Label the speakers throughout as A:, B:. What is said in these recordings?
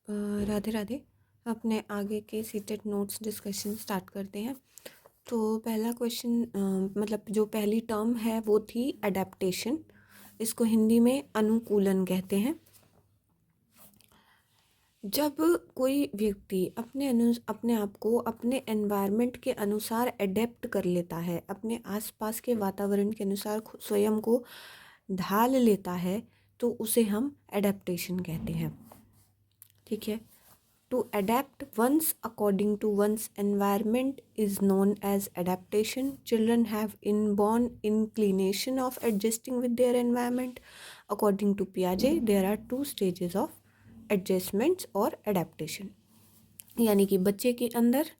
A: राधे राधे। अपने आगे के सीटेड नोट्स डिस्कशन स्टार्ट करते हैं। तो पहला क्वेश्चन मतलब जो पहली टर्म है वो थी अडेप्टेशन। इसको हिंदी में अनुकूलन कहते हैं। जब कोई व्यक्ति अपने आप को अपने एनवायरनमेंट के अनुसार अडेप्ट कर लेता है, अपने आसपास के वातावरण के अनुसार स्वयं को ढाल लेता है, तो उसे हम अडेप्टेशन कहते हैं। ठीक है। To adapt one's according to one's environment is known as adaptation. Children have inborn inclination of adjusting with their environment. According to Piaget, there are two stages of adjustments or adaptation. यानी कि बच्चे के अंदर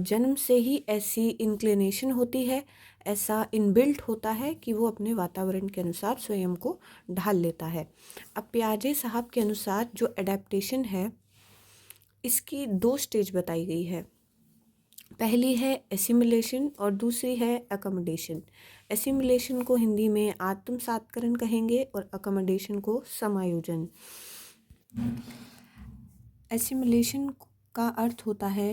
A: जन्म से ही ऐसी inclination होती है, ऐसा इनबिल्ट होता है कि वो अपने वातावरण के अनुसार स्वयं को ढाल लेता है। अब पियाजे साहब के अनुसार जो अडेप्टेशन है इसकी दो स्टेज बताई गई है। पहली है एसिमिलेशन और दूसरी है अकोमोडेशन। एसिमिलेशन को हिंदी में आत्मसात्करण कहेंगे और अकोमोडेशन को समायोजन। एसिमिलेशन का अर्थ होता है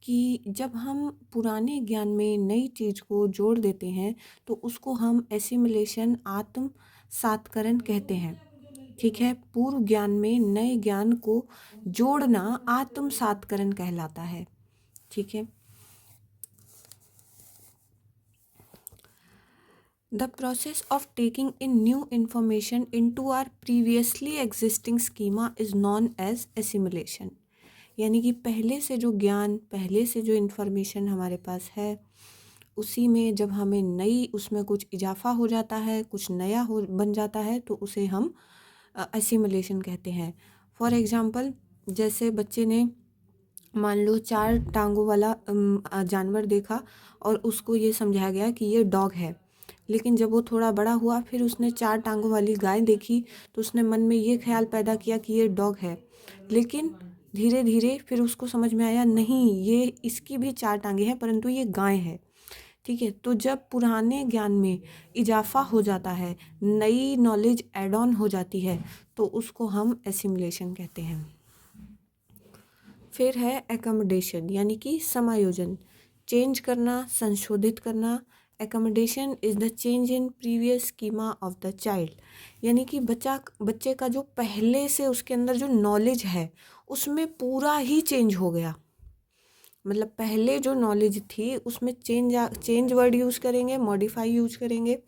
A: कि जब हम पुराने ज्ञान में नई चीज़ को जोड़ देते हैं तो उसको हम एसिमिलेशन आत्मसात्करण कहते हैं। ठीक है। पूर्व ज्ञान में नए ज्ञान को जोड़ना आत्मसात्करण कहलाता है। ठीक है। The process of taking in new information into our previously existing schema is known as assimilation. यानी कि पहले से जो ज्ञान, पहले से जो इंफॉर्मेशन हमारे पास है, उसी में जब हमें नई उसमें कुछ इजाफा हो जाता है, कुछ नया हो बन जाता है, तो उसे हम एसिमिलेशन कहते हैं। फॉर एग्ज़ाम्पल, जैसे बच्चे ने मान लो 4 टांगों वाला जानवर देखा और उसको ये समझाया गया कि ये डॉग है, लेकिन जब वो थोड़ा बड़ा हुआ फिर उसने 4 टांगों वाली गाय देखी तो उसने मन में ये ख्याल पैदा किया कि ये डॉग है, लेकिन धीरे धीरे फिर उसको समझ में आया नहीं, ये इसकी भी 4 टांगें हैं परंतु ये गाय है। ठीक है। तो जब पुराने ज्ञान में इजाफा हो जाता है, नई नॉलेज ऐड ऑन हो जाती है, तो उसको हम एसिमिलेशन कहते हैं। फिर है एकोमोडेशन, यानी कि समायोजन, चेंज करना, संशोधित करना। Accommodation is the change in previous schema of the child. यानी कि बच्चे का जो पहले से उसके अंदर जो नॉलेज है उसमें पूरा ही चेंज हो गया। मतलब पहले जो नॉलेज थी उसमें चेंज वर्ड यूज़ करेंगे, मॉडिफाई यूज करेंगे।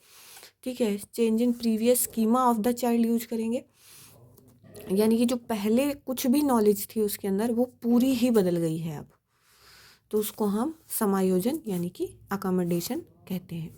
A: ठीक है। Change in previous schema of the child use करेंगे। यानी कि जो पहले कुछ भी नॉलेज थी उसके अंदर वो पूरी ही बदल गई है अब, तो उसको हम समायोजन यानी कि अकोमोडेशन कहते हैं।